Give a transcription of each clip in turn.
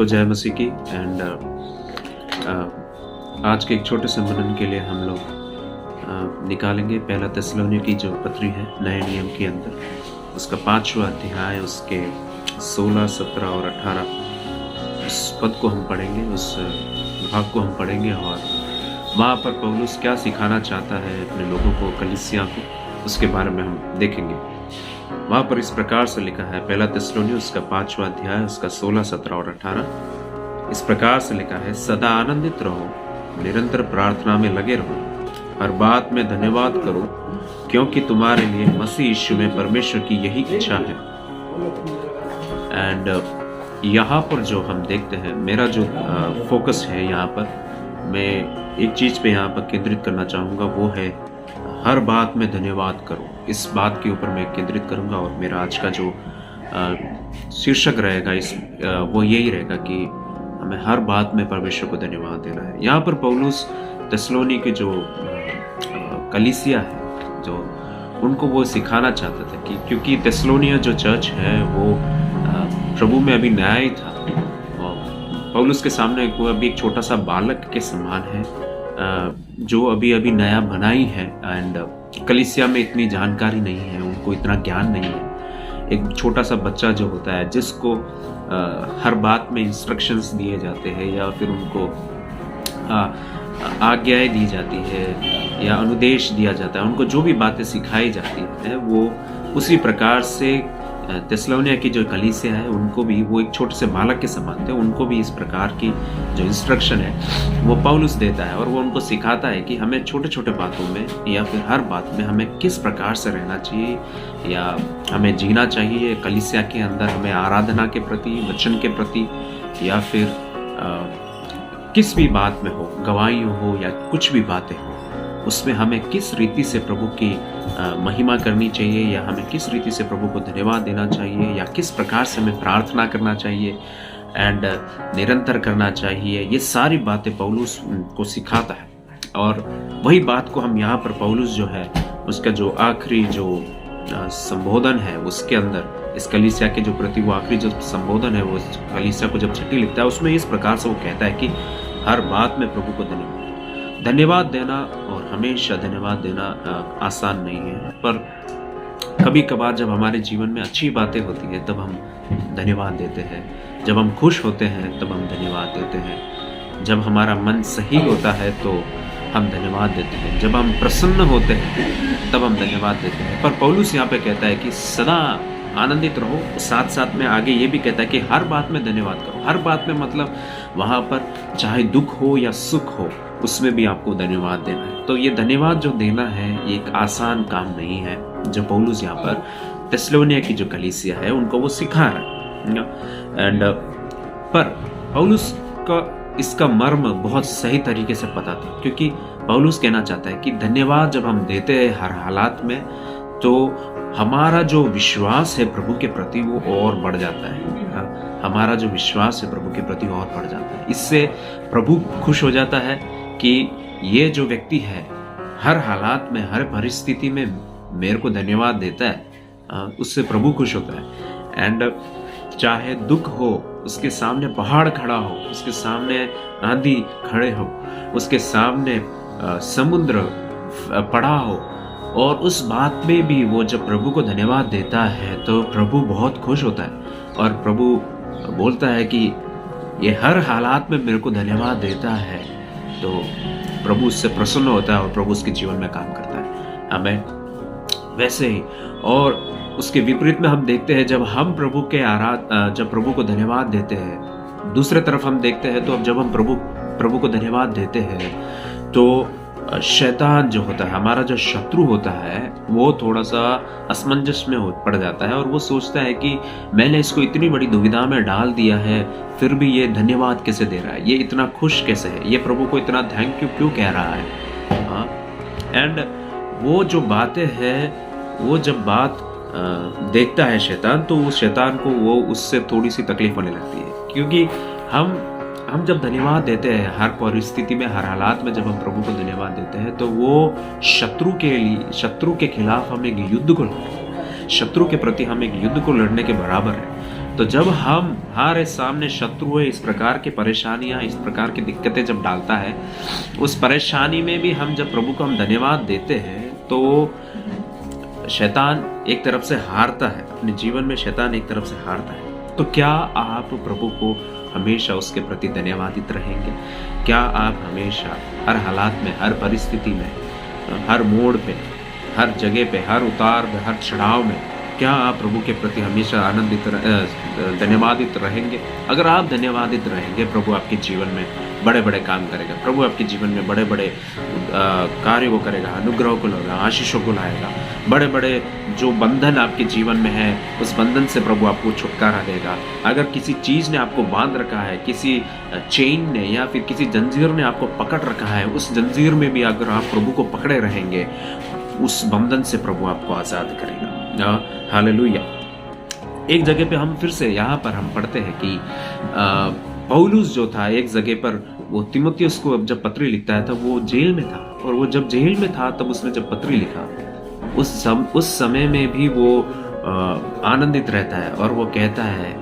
सबको जय मसीह की। एंड आज के एक छोटे से मनन के लिए हम लोग निकालेंगे पहला थिस्सलुनीकि की जो पत्री है नए नियम के अंदर, उसका 5वां अध्याय, उसके 16, 17 और 18 उस पद को हम पढ़ेंगे, उस भाग को हम पढ़ेंगे। और वहाँ पर पौलुस क्या सिखाना चाहता है अपने लोगों को, कलीसिया को, उसके बारे में हम देखेंगे। वहाँ पर इस प्रकार से लिखा है, पहला थिस्सलुनीकि उसका 5वां अध्याय, उसका 16, 17 और 18 इस प्रकार से लिखा है, सदा आनंदित रहो, निरंतर प्रार्थना में लगे रहो, हर बात में धन्यवाद करो, क्योंकि तुम्हारे लिए मसीह यीशु में परमेश्वर की यही इच्छा है। एंड यहाँ पर जो हम देखते हैं, मेरा जो फोकस है यहाँ पर, मैं एक चीज़ पे यहाँ पर केंद्रित करना चाहूँगा, वो है हर बात में धन्यवाद करो। इस बात के ऊपर मैं केंद्रित करूँगा और मेरा आज का जो शीर्षक रहेगा वो यही रहेगा कि हमें हर बात में परमेश्वर को धन्यवाद देना है। यहाँ पर पौलुस थिस्सलुनीकि के जो कलीसिया है, जो उनको वो सिखाना चाहता था कि क्योंकि थिस्सलुनीकि जो चर्च है वो प्रभु में अभी नया ही था, और पौलुस के सामने वो अभी एक छोटा सा बालक के समान है जो अभी अभी नया बना ही है। एंड कलीसिया में इतनी जानकारी नहीं है, उनको इतना ज्ञान नहीं है। एक छोटा सा बच्चा जो होता है, जिसको हर बात में इंस्ट्रक्शंस दिए जाते हैं या फिर उनको आज्ञाएं दी जाती है या अनुदेश दिया जाता है, उनको जो भी बातें सिखाई जाती है वो उसी प्रकार से थिस्सलुनीकि की जो कलीसिया है उनको भी वो एक छोटे से बालक के समान थे। उनको भी इस प्रकार की जो इंस्ट्रक्शन है वो पौलुस देता है और वो उनको सिखाता है कि हमें छोटे छोटे बातों में या फिर हर बात में हमें किस प्रकार से रहना चाहिए या हमें जीना चाहिए। कलीसिया के अंदर हमें आराधना के प्रति, वचन के प्रति, या फिर किस भी बात में हो, गवाही हो या कुछ भी बातें हो, उसमें हमें किस रीति से प्रभु की महिमा करनी चाहिए या हमें किस रीति से प्रभु को धन्यवाद देना चाहिए या किस प्रकार से हमें प्रार्थना करना चाहिए एंड निरंतर करना चाहिए। ये सारी बातें पौलुस को सिखाता है और वही बात को हम यहाँ पर पौलुस जो है उसका जो आखिरी जो संबोधन है उसके अंदर, इस कलीसिया के जो प्रति वो आखिरी जो संबोधन है वो कलीसिया को जब चिट्ठी लिखता है उसमें इस प्रकार से वो कहता है कि हर बात में प्रभु को धन्यवाद देना। और हमेशा धन्यवाद देना आसान नहीं है, पर कभी कभार जब हमारे जीवन में अच्छी बातें होती है तब हम धन्यवाद देते हैं, जब हम खुश होते हैं तब हम धन्यवाद देते हैं, जब हमारा मन सही होता है तो हम धन्यवाद देते हैं, जब हम प्रसन्न होते हैं तब हम धन्यवाद देते हैं। पर पौलुस यहाँ पे कहता है कि सदा आनंदित रहो, साथ साथ में आगे ये भी कहता है कि हर बात में धन्यवाद करो। हर बात में मतलब वहाँ पर चाहे दुख हो या सुख हो, उसमें भी आपको धन्यवाद देना है। तो ये धन्यवाद जो देना है ये एक आसान काम नहीं है, जो पौलुस यहाँ पर थिस्सलुनीकि की जो कलीसिया है उनको वो सिखा रहा है। एंड पर पौलुस का इसका मर्म बहुत सही तरीके से पता था, क्योंकि पौलुस कहना चाहता है कि धन्यवाद जब हम देते हैं हर हालात में, तो हमारा जो विश्वास है प्रभु के प्रति वो और बढ़ जाता है। हमारा जो विश्वास है प्रभु के प्रति और बढ़ जाता है। इससे प्रभु खुश हो जाता है कि ये जो व्यक्ति है हर हालात में, हर परिस्थिति में मेरे को धन्यवाद देता है, उससे प्रभु खुश होता है। एंड चाहे दुख हो, उसके सामने पहाड़ खड़ा हो, उसके सामने आंधी खड़े हो, उसके सामने समुद्र पड़ा हो, और उस बात में भी वो जब प्रभु को धन्यवाद देता है तो प्रभु बहुत खुश होता है और प्रभु बोलता है कि ये हर हालात में मेरे को धन्यवाद देता है। तो प्रभु उससे प्रसन्न होता है और प्रभु उसके जीवन में काम करता है। हमें वैसे ही, और उसके विपरीत में हम देखते हैं जब हम जब प्रभु को धन्यवाद देते हैं, दूसरे तरफ हम देखते हैं तो जब हम प्रभु को धन्यवाद देते हैं तो शैतान जो होता है, हमारा जो शत्रु होता है, वो थोड़ा सा असमंजस में पड़ जाता है और वो सोचता है कि मैंने इसको इतनी बड़ी दुविधा में डाल दिया है, फिर भी ये धन्यवाद कैसे दे रहा है, ये इतना खुश कैसे है, ये प्रभु को इतना थैंक यू क्यों कह रहा है। एंड वो जो बातें हैं, वो जब बात देखता है शैतान, तो उस शैतान को वो उससे थोड़ी सी तकलीफ होने लगती है, क्योंकि हम जब धन्यवाद देते हैं हर परिस्थिति में, हर हालात में जब हम प्रभु को धन्यवाद देते हैं तो वो शत्रु के खिलाफ हम एक युद्ध को लड़ते हैं, शत्रु के प्रति हम एक युद्ध को लड़ने के बराबर है। तो जब हम हमारे सामने शत्रु है, इस प्रकार की परेशानियां, इस प्रकार की दिक्कतें जब डालता है, उस परेशानी में भी हम जब प्रभु को हम धन्यवाद देते हैं तो शैतान एक तरफ से हारता है, अपने जीवन में शैतान एक तरफ से हारता है। तो क्या आप प्रभु को हमेशा उसके प्रति धन्यवादित रहेंगे? क्या आप हमेशा हर हालात में, हर परिस्थिति में, हर मोड़ पे, हर जगह पे, हर उतार में, हर चढ़ाव में, क्या आप प्रभु के प्रति हमेशा धन्यवादित रहेंगे? अगर आप धन्यवादित रहेंगे, प्रभु आपके जीवन में बड़े बड़े काम करेगा, प्रभु आपके जीवन में बड़े बड़े कार्यों को करेगा, अनुग्रह को लाएगा, आशीषों को लाएगा। बड़े बड़े जो बंधन आपके जीवन में है, उस बंधन से प्रभु आपको छुटकारा देगा। अगर किसी चीज़ ने आपको बांध रखा है, किसी चेन ने या फिर किसी जंजीर ने आपको पकड़ रखा है, उस जंजीर में भी अगर आप प्रभु को पकड़े रहेंगे, उस बंधन से प्रभु आपको आज़ाद करेगा। हालेलुया। एक जगह पे हम फिर से यहाँ पर हम पढ़ते हैं कि पौलुस जो था, एक जगह पर वो तीमुथियुस को जब पत्री लिखता है, तब वो जेल में था, और वो जब जेल में था तब उसने जब पत्री लिखा, उस समय में भी वो आनंदित रहता है, और वो कहता है,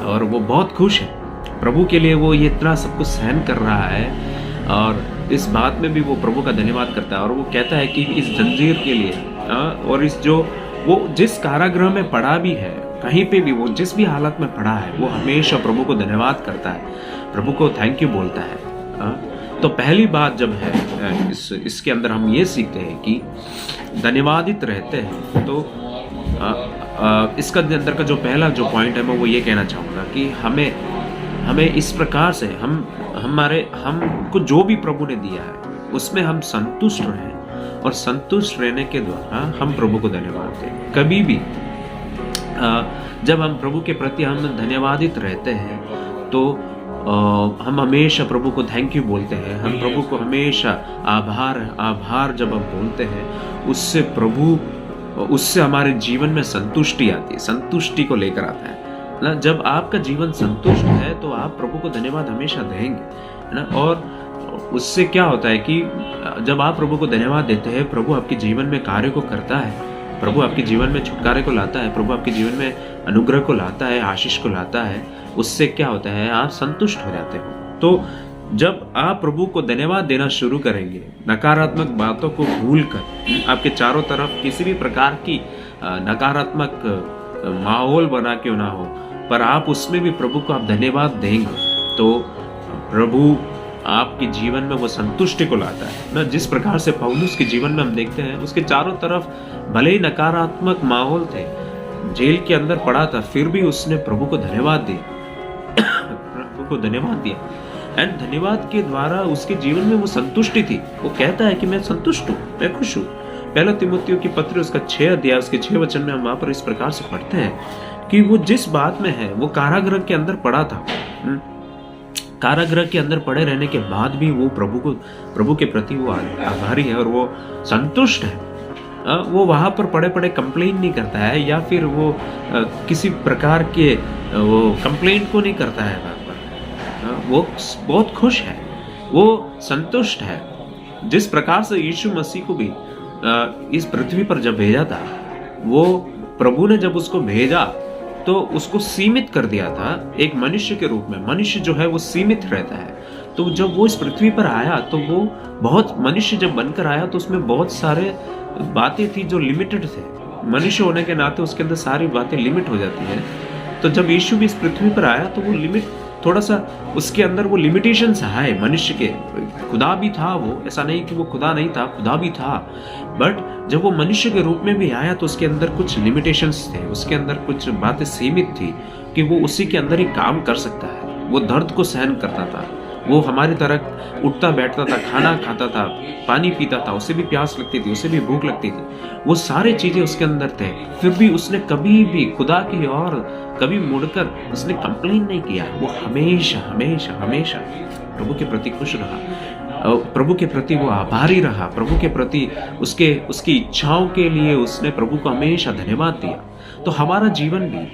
और वो बहुत खुश है प्रभु के लिए। वो ये इतना सब कुछ सहन कर रहा है, और इस बात में भी वो प्रभु का धन्यवाद करता है, और वो कहता है कि इस जंजीर के लिए और इस जो वो जिस कारागृह में पड़ा भी है, कहीं पे भी वो जिस भी हालत में पड़ा है, वो हमेशा प्रभु को धन्यवाद करता है, प्रभु को थैंक यू बोलता है। तो पहली बात जब है इसके अंदर हम ये सीखते हैं कि धन्यवादित रहते हैं। तो इसका अंदर का जो पहला जो पॉइंट है, मैं वो ये कहना चाहूँगा कि हमें इस प्रकार से हमको जो भी प्रभु ने दिया है उसमें हम संतुष्ट रहें, और संतुष्ट रहने के द्वारा हम प्रभु को धन्यवाद दें। कभी भी जब हम प्रभु के प्रति हम धन्यवादित रहते हैं तो हम हमेशा प्रभु को थैंक यू बोलते हैं, हम प्रभु को हमेशा आभार जब हम बोलते हैं, उससे हमारे जीवन में संतुष्टि आती है, संतुष्टि को लेकर आता है ना। जब आपका जीवन संतुष्ट है तो आप प्रभु को धन्यवाद हमेशा देंगे, है ना। और उससे क्या होता है कि जब आप प्रभु को धन्यवाद देते हैं, प्रभु आपके जीवन में कार्य को करता है, प्रभु आपके जीवन में छुटकारे को लाता है, प्रभु आपके जीवन में अनुग्रह को लाता है, आशीष को लाता है। उससे क्या होता है, आप संतुष्ट हो जाते हो। तो जब आप प्रभु को धन्यवाद देना शुरू करेंगे, नकारात्मक बातों को भूलकर, आपके चारों तरफ किसी भी प्रकार की नकारात्मक माहौल बना क्यों ना हो, पर आप उसमें भी प्रभु को आप धन्यवाद देंगे, तो प्रभु आपके जीवन में वो संतुष्टि को लाता है ना। जिस प्रकार से पौलुस के जीवन में हम देखते हैं, उसके चारों तरफ भले ही नकारात्मक माहौल थे, जेल के अंदर पड़ा था, फिर भी उसने प्रभु को धन्यवाद दिया प्रभु को धन्यवाद दिया। एंड धन्यवाद के द्वारा उसके जीवन में वो संतुष्टि थी। वो कहता है कि मैं संतुष्ट हूँ, मैं खुश हूँ। पहला तीमुथियुस की पत्री उसका 6 अध्याय उसके 6 वचन में हम वहां पर इस प्रकार से पढ़ते हैं कि वो जिस बात में है, वो कारागृह के अंदर पड़ा था, कारागृह के अंदर पड़े रहने के बाद भी वो प्रभु के प्रति वो आभारी है और वो संतुष्ट है। वो वहां पर पड़े पड़े कंप्लेन नहीं करता है, या फिर वो किसी प्रकार के वो कंप्लेंट को नहीं करता है वहां पर। वो बहुत खुश है, वो संतुष्ट है। जिस प्रकार से यीशु मसीह को भी इस पृथ्वी पर जब भेजा था, वो प्रभु ने जब उसको भेजा तो उसको सीमित कर दिया था एक मनुष्य के रूप में। मनुष्य जो है वो सीमित रहता है, तो जब वो इस पृथ्वी पर आया तो वो बहुत मनुष्य जब बनकर आया तो उसमें बहुत सारे बातें थी जो लिमिटेड थे। मनुष्य होने के नाते उसके अंदर सारी बातें लिमिट हो जाती है। तो जब यीशु भी इस पृथ्वी पर आया तो वो लिमिट थोड़ा सा उसके अंदर वो लिमिटेशंस आए मनुष्य के। खुदा भी था वो, ऐसा नहीं कि वो खुदा नहीं था, खुदा भी था, बट जब वो मनुष्य के रूप में भी आया तो उसके अंदर कुछ लिमिटेशंस थे, उसके अंदर कुछ बातें सीमित थी कि वो उसी के अंदर ही काम कर सकता है। वो दर्द को सहन करता था, वो हमारी तरह उठता बैठता था, खाना खाता था, पानी पीता था, उसे भी प्यास लगती थी, उसे भी भूख लगती थी, वो सारी चीजें उसके अंदर थे। फिर भी उसने कभी भी खुदा की ओर कभी मुड़कर उसने कंप्लेन नहीं किया। वो हमेशा हमेशा हमेशा प्रभु के प्रति खुश रहा, प्रभु के प्रति वो आभारी रहा, प्रभु के प्रति उसकी इच्छाओं के लिए उसने प्रभु को हमेशा धन्यवाद दिया। तो हमारा जीवन भी,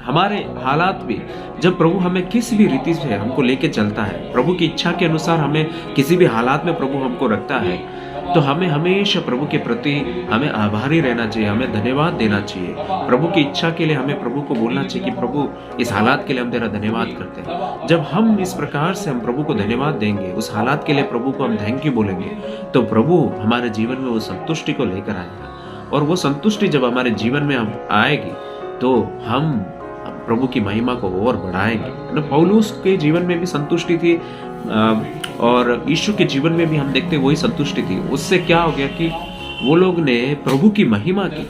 हमारे हालात भी, जब प्रभु हमें किसी भी रीति से हमको लेके चलता है, प्रभु की इच्छा के अनुसार हमें किसी भी हालात में प्रभु हमको रखता है, तो हमें हमेशा प्रभु के प्रति हमें आभारी रहना चाहिए, हमें धन्यवाद देना चाहिए। प्रभु की इच्छा के लिए हमें प्रभु को बोलना चाहिए कि प्रभु इस हालात के लिए हम तेरा धन्यवाद करते हैं। जब हम इस प्रकार से हम प्रभु को धन्यवाद देंगे, उस हालात के लिए प्रभु को हम थैंक यू बोलेंगे, तो प्रभु हमारे जीवन में वो संतुष्टि को लेकर आएगा। और वो संतुष्टि जब हमारे जीवन में हम आएगी तो हम प्रभु की महिमा को और बढ़ाएंगे। पौलुस के जीवन में भी संतुष्टि थी और यीशु के जीवन में भी हम देखते वही संतुष्टि थी। उससे क्या हो गया कि वो लोग ने प्रभु की महिमा की।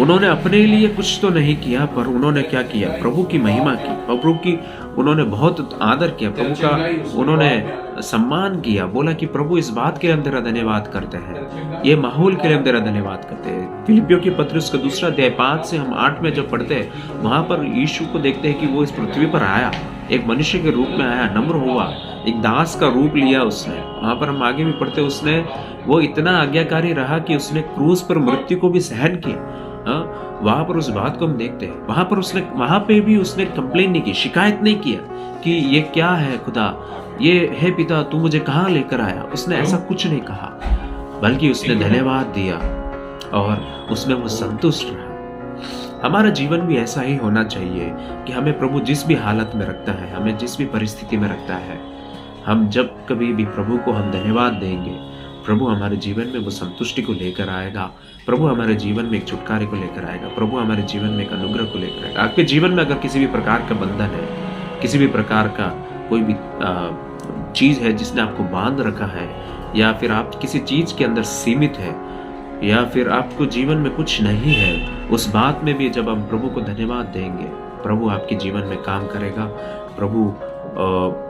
उन्होंने अपने लिए कुछ तो नहीं किया, पर उन्होंने क्या किया, प्रभु की महिमा की, प्रभु की उन्होंने बहुत आदर किया, प्रभु का उन्होंने सम्मान किया। बोला कि प्रभु इस बात के लिए हम तेरा धन्यवाद करते हैं, ये माहौल के लिए हम तेरा धन्यवाद करते हैं। फिलिपियों की पत्र उसका 2 अध्याय 5 से हम 8 में जब पढ़ते हैं, वहां पर यीशु को देखते हैं कि वो इस पृथ्वी पर आया, एक मनुष्य के रूप में आया, नम्र हुआ, एक दास का रूप लिया उसने। वहां पर हम आगे भी पढ़ते, उसने वो इतना आज्ञाकारी रहा कि उसने क्रूस पर मृत्यु को भी सहन किया। वहां पर उस बात को हम देखते हैं। वहां पे भी उसने कंप्लेन नहीं की, शिकायत नहीं किया कि ये क्या है खुदा, ये है पिता तू मुझे कहाँ लेकर आया। उसने ऐसा कुछ नहीं कहा, बल्कि उसने धन्यवाद दिया और उसमें वो संतुष्ट रहा। हमारा जीवन भी ऐसा ही होना चाहिए कि हमें प्रभु जिस भी हालत में रखता है, हमें जिस भी परिस्थिति में रखता है, हम जब कभी भी प्रभु को हम धन्यवाद देंगे, प्रभु हमारे जीवन में वो संतुष्टि को लेकर आएगा। प्रभु हमारे जीवन में एक छुटकारे को लेकर आएगा। प्रभु हमारे जीवन में एक अनुग्रह को लेकर आएगा। आपके जीवन में अगर किसी भी प्रकार का बंधन है, किसी भी प्रकार का कोई भी चीज है जिसने आपको बांध रखा है, या फिर आप किसी चीज के अंदर सीमित है, या फिर आपको जीवन में कुछ नहीं है, उस बात में भी जब हम प्रभु को धन्यवाद देंगे, प्रभु आपके जीवन में काम करेगा। प्रभु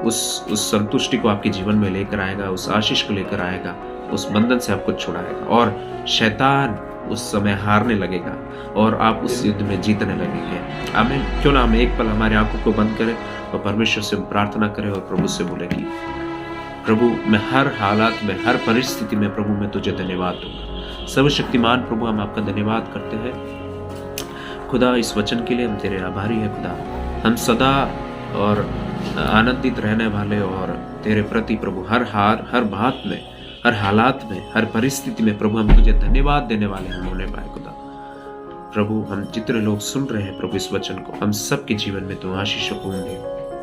उस संतुष्टि को आपके जीवन में लेकर आएगा, उस आशीष को लेकर आएगा, उस बंधन से आपको छुड़ाएगा और शैतान उस समय हारने लगेगा और आप उस युद्ध में जीतने लगेंगे। आमीन। क्यों ना हम एक पल हमारी आंखों को बंद करें और परमेश्वर से प्रार्थना करें और प्रभु से बोले कि प्रभु मैं हर हालात में, हर परिस्थिति में प्रभु मैं तुझे धन्यवाद दूंगा। सर्वशक्तिमान प्रभु हम आपका धन्यवाद करते हैं खुदा, इस वचन के लिए हम तेरे आभारी हैं खुदा। हम सदा और आनंदित रहने वाले और तेरे प्रति प्रभु हर बात में, हर हालात में, हर परिस्थिति में प्रभु हम तुझे धन्यवाद देने वाले हम होने पाए खुदा। प्रभु हम जितने लोग सुन रहे हैं प्रभु इस वचन को, हम सबके जीवन में तू आशीष पूर्ण दे,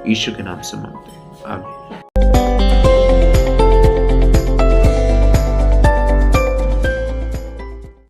यीशु के नाम से मांगते हैं, आमीन।